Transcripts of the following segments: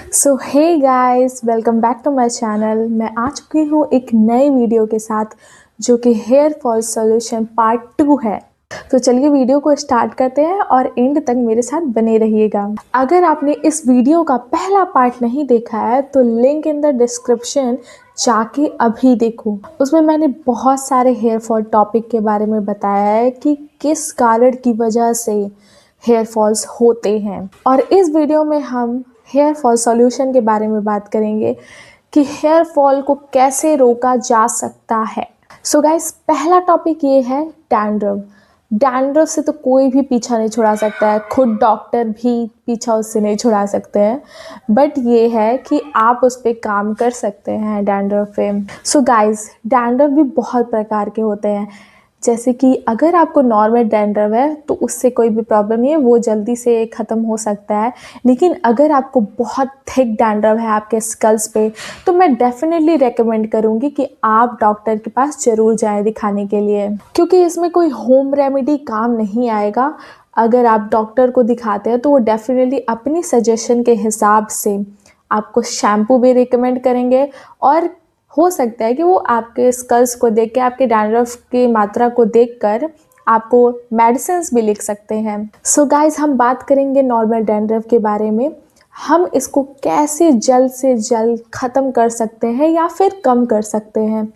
So hey guys, welcome back to my channel. मैं आ चुकी हूँ एक नए वीडियो के साथ जो कि हेयर फॉल सॉल्यूशन पार्ट 2 है। तो चलिए वीडियो को स्टार्ट करते हैं और एंड तक मेरे साथ बने रहिएगा। अगर आपने इस वीडियो का पहला पार्ट नहीं देखा है तो लिंक इन द डिस्क्रिप्शन जाके अभी देखो। उसमें मैंने बहुत सारे हेयर फॉल टॉपिक के बारे में बताया है कि किस कारण की वजह से हेयर फॉल्स होते हैं, और इस वीडियो में हम हेयर फॉल सॉल्यूशन के बारे में बात करेंगे कि हेयर फॉल को कैसे रोका जा सकता है। सो गाइस, पहला टॉपिक ये है डैंड्रफ। डैंड्रफ से तो कोई भी पीछा नहीं छुड़ा सकता है, खुद डॉक्टर भी पीछा उससे नहीं छुड़ा सकते हैं। बट ये है कि आप उस पर काम कर सकते हैं डैंड्रफ पे। सो गाइस, डैंड्रफ भी बहुत प्रकार के होते हैं। जैसे कि अगर आपको नॉर्मल डैंड्रफ है तो उससे कोई भी प्रॉब्लम नहीं है, वो जल्दी से ख़त्म हो सकता है। लेकिन अगर आपको बहुत थिक डैंड्रफ है आपके स्कल्स पे तो मैं डेफिनेटली रेकमेंड करूँगी कि आप डॉक्टर के पास ज़रूर जाएं दिखाने के लिए, क्योंकि इसमें कोई होम रेमेडी काम नहीं आएगा। अगर आप डॉक्टर को दिखाते हैं तो वो डेफिनेटली अपनी सजेशन के हिसाब से आपको शैम्पू भी रिकमेंड करेंगे, और हो सकता है कि वो आपके स्कल्स को देख के, आपके डैंड्रफ की मात्रा को देखकर आपको मेडिसिन्स भी लिख सकते हैं। सो गाइस, हम बात करेंगे नॉर्मल डैंड्रफ के बारे में। हम इसको कैसे जल्द से जल्द ख़त्म कर सकते हैं या फिर कम कर सकते हैं।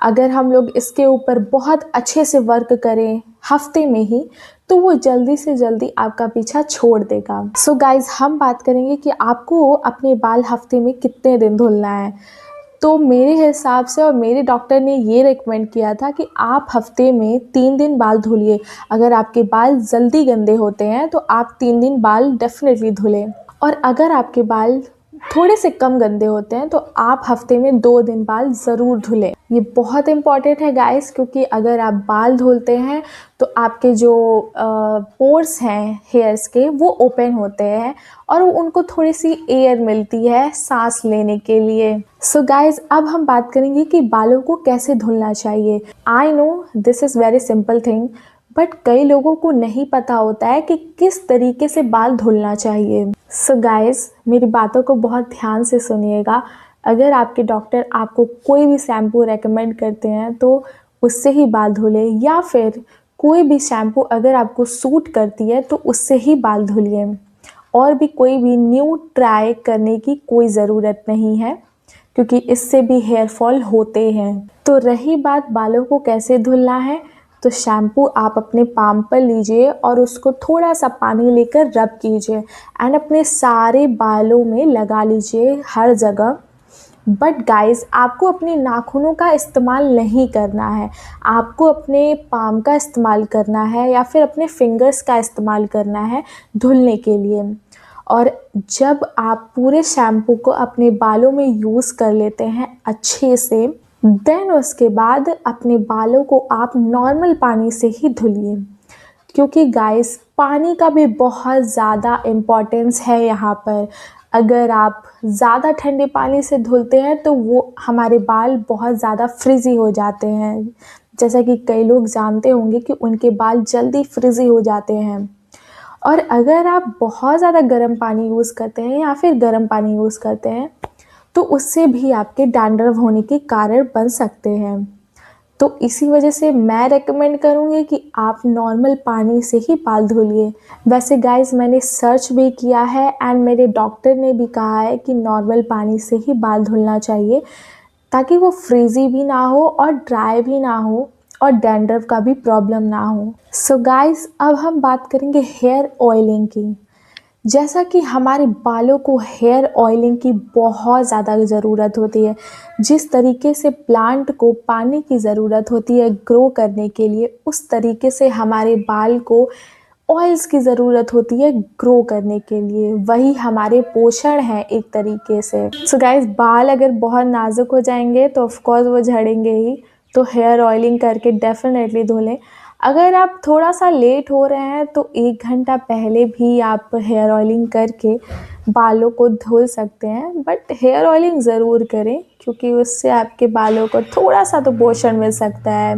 अगर हम लोग इसके ऊपर बहुत अच्छे से वर्क करें हफ्ते में ही, तो वो जल्दी से जल्दी आपका पीछा छोड़ देगा। सो गाइस, हम बात करेंगे कि आपको अपने बाल हफ्ते में कितने दिन धुलना है। तो मेरे हिसाब से और मेरे डॉक्टर ने ये रिकमेंड किया था कि आप हफ्ते में 3 दिन बाल धुलिए। अगर आपके बाल जल्दी गंदे होते हैं तो आप 3 दिन बाल डेफिनेटली धुलें, और अगर आपके बाल थोड़े से कम गंदे होते हैं तो आप हफ्ते में 2 दिन बाल ज़रूर धुलें। ये बहुत इम्पॉर्टेंट है गाइस, क्योंकि अगर आप बाल धुलते हैं तो आपके जो पोर्स हैं हेयर्स के, वो ओपन होते हैं और उनको थोड़ी सी एयर मिलती है सांस लेने के लिए। सो गाइस, अब हम बात करेंगे कि बालों को कैसे धुलना चाहिए। I know this is very simple thing, but कई लोगों को नहीं पता होता है कि किस तरीके से बाल धुलना चाहिए। सो गाइस, मेरी बातों को बहुत ध्यान से सुनिएगा। अगर आपके डॉक्टर आपको कोई भी शैम्पू रेकमेंड करते हैं तो उससे ही बाल धुलें, या फिर कोई भी शैम्पू अगर आपको सूट करती है तो उससे ही बाल धुलिए, और भी कोई भी न्यू ट्राई करने की कोई ज़रूरत नहीं है, क्योंकि इससे भी हेयर फॉल होते हैं। तो रही बात बालों को कैसे धुलना है, तो शैम्पू आप अपने पाम पर लीजिए और उसको थोड़ा सा पानी लेकर रब कीजिए एंड अपने सारे बालों में लगा लीजिए हर जगह। बट गाइस, आपको अपने नाखूनों का इस्तेमाल नहीं करना है, आपको अपने पाम का इस्तेमाल करना है या फिर अपने फिंगर्स का इस्तेमाल करना है धुलने के लिए। और जब आप पूरे शैम्पू को अपने बालों में यूज़ कर लेते हैं अच्छे से, देन उसके बाद अपने बालों को आप नॉर्मल पानी से ही धुलिए, क्योंकि गाइस पानी का भी बहुत ज़्यादा इम्पोर्टेंस है यहाँ पर। अगर आप ज़्यादा ठंडे पानी से धुलते हैं तो वो हमारे बाल बहुत ज़्यादा फ्रिज़ी हो जाते हैं, जैसा कि कई लोग जानते होंगे कि उनके बाल जल्दी फ्रिज़ी हो जाते हैं। और अगर आप बहुत ज़्यादा गर्म पानी यूज़ करते हैं या फिर गर्म पानी यूज़ करते हैं तो उससे भी आपके डैंड्रफ होने के कारण बन सकते हैं। तो इसी वजह से मैं रेकमेंड करूँगी कि आप नॉर्मल पानी से ही बाल धुलिए। वैसे गाइस, मैंने सर्च भी किया है एंड मेरे डॉक्टर ने भी कहा है कि नॉर्मल पानी से ही बाल धुलना चाहिए, ताकि वो फ्रीज़ी भी ना हो और ड्राई भी ना हो और डैंड्रफ का भी प्रॉब्लम ना हो। सो गाइस, अब हम बात करेंगे हेयर ऑयलिंग की। जैसा कि हमारे बालों को हेयर ऑयलिंग की बहुत ज़्यादा ज़रूरत होती है, जिस तरीके से प्लांट को पानी की ज़रूरत होती है ग्रो करने के लिए, उस तरीके से हमारे बाल को ऑयल्स की ज़रूरत होती है ग्रो करने के लिए। वही हमारे पोषण है एक तरीके से। सो गाइस, बाल अगर बहुत नाजुक हो जाएंगे तो ऑफकोर्स वो झड़ेंगे ही, तो हेयर ऑयलिंग करके डेफिनेटली धुलें। अगर आप थोड़ा सा लेट हो रहे हैं तो 1 घंटा पहले भी आप हेयर ऑयलिंग करके बालों को धुल सकते हैं, बट हेयर ऑयलिंग ज़रूर करें, क्योंकि उससे आपके बालों को थोड़ा सा तो पोषण मिल सकता है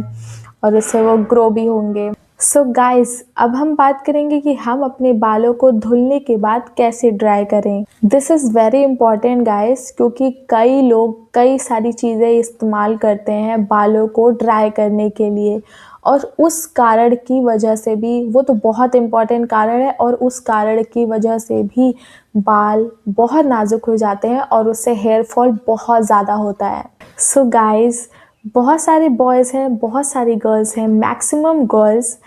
और उससे वो ग्रो भी होंगे। सो गाइस, अब हम बात करेंगे कि हम अपने बालों को धुलने के बाद कैसे ड्राई करें। This is very important guys, क्योंकि कई लोग कई सारी चीज़ें इस्तेमाल करते हैं बालों को ड्राई करने के लिए, और उस कारण की वजह से भी, वो तो बहुत इम्पॉर्टेंट कारण है, और उस कारण की वजह से भी बाल बहुत नाजुक हो जाते हैं और उससे हेयर फॉल बहुत ज़्यादा होता है। सो गाइस, बहुत सारे बॉयज़ हैं, बहुत सारी गर्ल्स हैं, मैक्सिमम गर्ल्स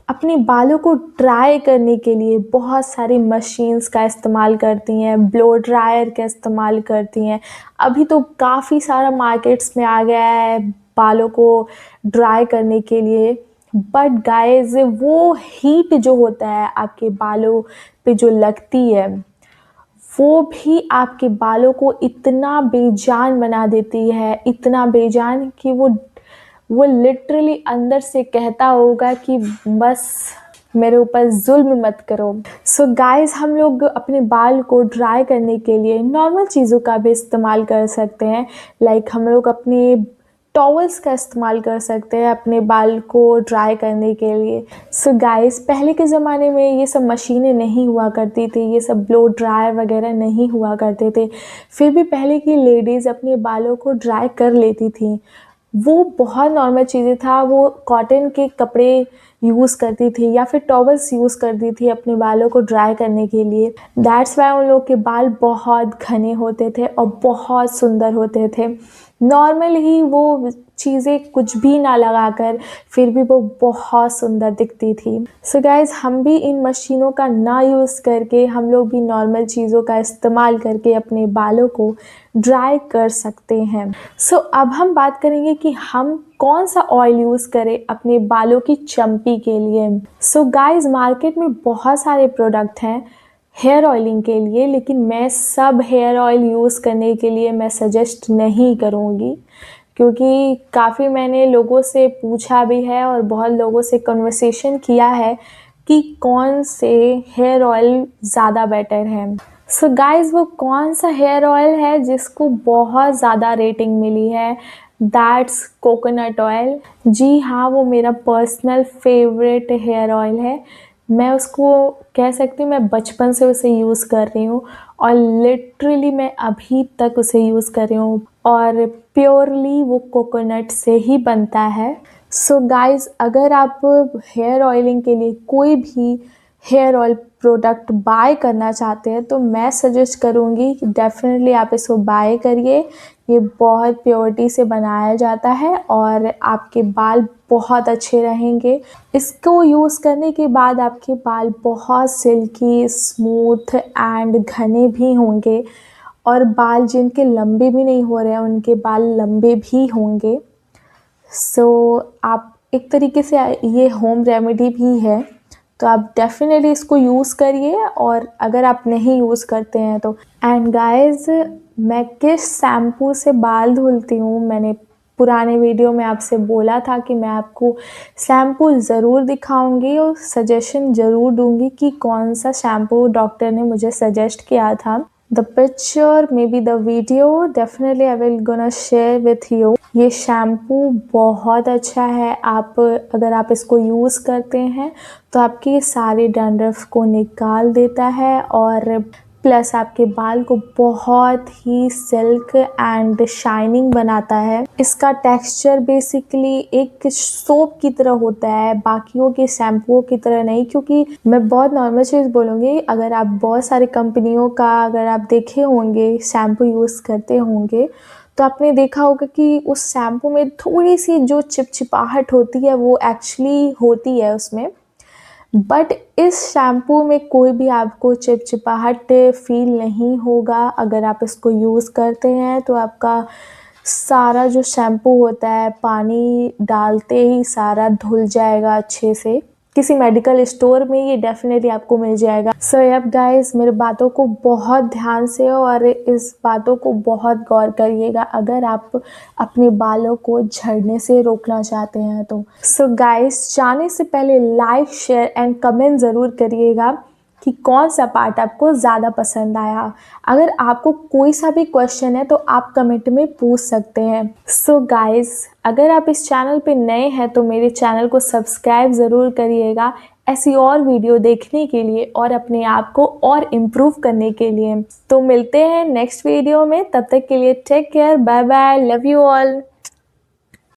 अपने बालों को ड्राई करने के लिए बहुत सारी मशीन्स का इस्तेमाल करती हैं, ब्लो ड्रायर का इस्तेमाल करती हैं। अभी तो काफ़ी सारा मार्केट्स में आ गया है बालों को ड्राई करने के लिए। बट गाइस, वो हीट जो होता है आपके बालों पे जो लगती है, वो भी आपके बालों को इतना बेजान बना देती है, इतना बेजान कि वो लिटरली अंदर से कहता होगा कि बस मेरे ऊपर जुल्म मत करो। सो गाइस, हम लोग अपने बाल को ड्राई करने के लिए नॉर्मल चीज़ों का भी इस्तेमाल कर सकते हैं। लाइक हम लोग अपने टॉवल्स का इस्तेमाल कर सकते हैं अपने बाल को ड्राई करने के लिए। सो गाइस, पहले के ज़माने में ये सब मशीनें नहीं हुआ करती थी, ये सब ब्लो ड्रायर वगैरह नहीं हुआ करते थे, फिर भी पहले की लेडीज़ अपने बालों को ड्राई कर लेती थी। वो बहुत नॉर्मल चीज़ें था, वो कॉटन के कपड़े यूज़ करती थी या फिर टॉवल्स यूज़ करती थी अपने बालों को ड्राई करने के लिए। दैट्स वाई उन लोग के बाल बहुत घने होते थे और बहुत सुंदर होते थे। नॉर्मल ही वो चीज़ें कुछ भी ना लगाकर फिर भी वो बहुत सुंदर दिखती थी। सो गाइज़, हम भी इन मशीनों का ना यूज़ करके हम लोग भी नॉर्मल चीज़ों का इस्तेमाल करके अपने बालों को ड्राई कर सकते हैं। सो अब हम बात करेंगे कि हम कौन सा ऑयल यूज़ करें अपने बालों की चंपी के लिए। सो गाइज़, मार्केट में बहुत सारे प्रोडक्ट हैं हेयर ऑयलिंग के लिए, लेकिन मैं सब हेयर ऑयल यूज़ करने के लिए मैं सजेस्ट नहीं करूँगी, क्योंकि काफ़ी मैंने लोगों से पूछा भी है और बहुत लोगों से कन्वर्सेशन किया है कि कौन से हेयर ऑयल ज़्यादा बेटर है। सो गाइज़, वो कौन सा हेयर ऑयल है जिसको बहुत ज़्यादा रेटिंग मिली है? That's coconut oil. जी हाँ, वो मेरा पर्सनल फेवरेट हेयर ऑयल है। मैं उसको कह सकती हूँ, मैं बचपन से उसे यूज़ कर रही हूँ और लिटरली मैं अभी तक उसे यूज़ कर रही हूँ, और प्योरली वो कोकोनट से ही बनता है। सो गाइज़, अगर आप हेयर ऑयलिंग के लिए कोई भी हेयर ऑयल प्रोडक्ट बाय करना चाहते हैं तो मैं सजेस्ट करूँगी कि डेफ़िनेटली आप इसको बाय करिए। ये बहुत प्योरिटी से बनाया जाता है और आपके बाल बहुत अच्छे रहेंगे। इसको यूज़ करने के बाद आपके बाल बहुत सिल्की, स्मूथ एंड घने भी होंगे, और बाल जिनके लंबे भी नहीं हो रहे हैं उनके बाल लंबे भी होंगे। सो आप एक तरीके से ये होम रेमेडी भी है, तो आप डेफ़िनेटली इसको यूज़ करिए, और अगर आप नहीं यूज़ करते हैं तो। एंड गाइज़, मैं किस शैम्पू से बाल धुलती हूँ, मैंने पुराने वीडियो में आपसे बोला था कि मैं आपको शैम्पू ज़रूर दिखाऊंगी और सजेशन ज़रूर दूंगी कि कौन सा शैम्पू डॉक्टर ने मुझे सजेस्ट किया था। The picture may be the video definitely I will gonna share with you. ये शैम्पू बहुत अच्छा है। आप अगर आप इसको यूज़ करते हैं तो आपके सारे डैंड्रफ को निकाल देता है, और प्लस आपके बाल को बहुत ही सिल्क एंड शाइनिंग बनाता है। इसका टेक्सचर बेसिकली एक सोप की तरह होता है, बाकियों के शैम्पुओं की तरह नहीं। क्योंकि मैं बहुत नॉर्मल चीज़ बोलूँगी, अगर आप बहुत सारी कंपनियों का अगर आप देखे होंगे शैम्पू यूज़ करते होंगे तो आपने देखा होगा कि उस शैम्पू में थोड़ी सी जो चिपचिपाहट होती है वो एक्चुअली होती है उसमें, बट इस शैम्पू में कोई भी आपको चिपचिपाहट फ़ील नहीं होगा। अगर आप इसको यूज़ करते हैं तो आपका सारा जो शैम्पू होता है पानी डालते ही सारा धुल जाएगा अच्छे से। किसी मेडिकल स्टोर में ये डेफिनेटली आपको मिल जाएगा। सो अब गाइस, मेरे बातों को बहुत ध्यान से और इस बातों को बहुत गौर करिएगा अगर आप अपने बालों को झड़ने से रोकना चाहते हैं तो। सो गाइस, जाने से पहले लाइक, शेयर एंड कमेंट ज़रूर करिएगा कि कौन सा पार्ट आपको ज़्यादा पसंद आया। अगर आपको कोई सा भी क्वेश्चन है तो आप कमेंट में पूछ सकते हैं। सो गाइस, अगर आप इस चैनल पे नए हैं तो मेरे चैनल को सब्सक्राइब ज़रूर करिएगा ऐसी और वीडियो देखने के लिए और अपने आप को और इम्प्रूव करने के लिए। तो मिलते हैं नेक्स्ट वीडियो में, तब तक के लिए take care, bye bye, love you all.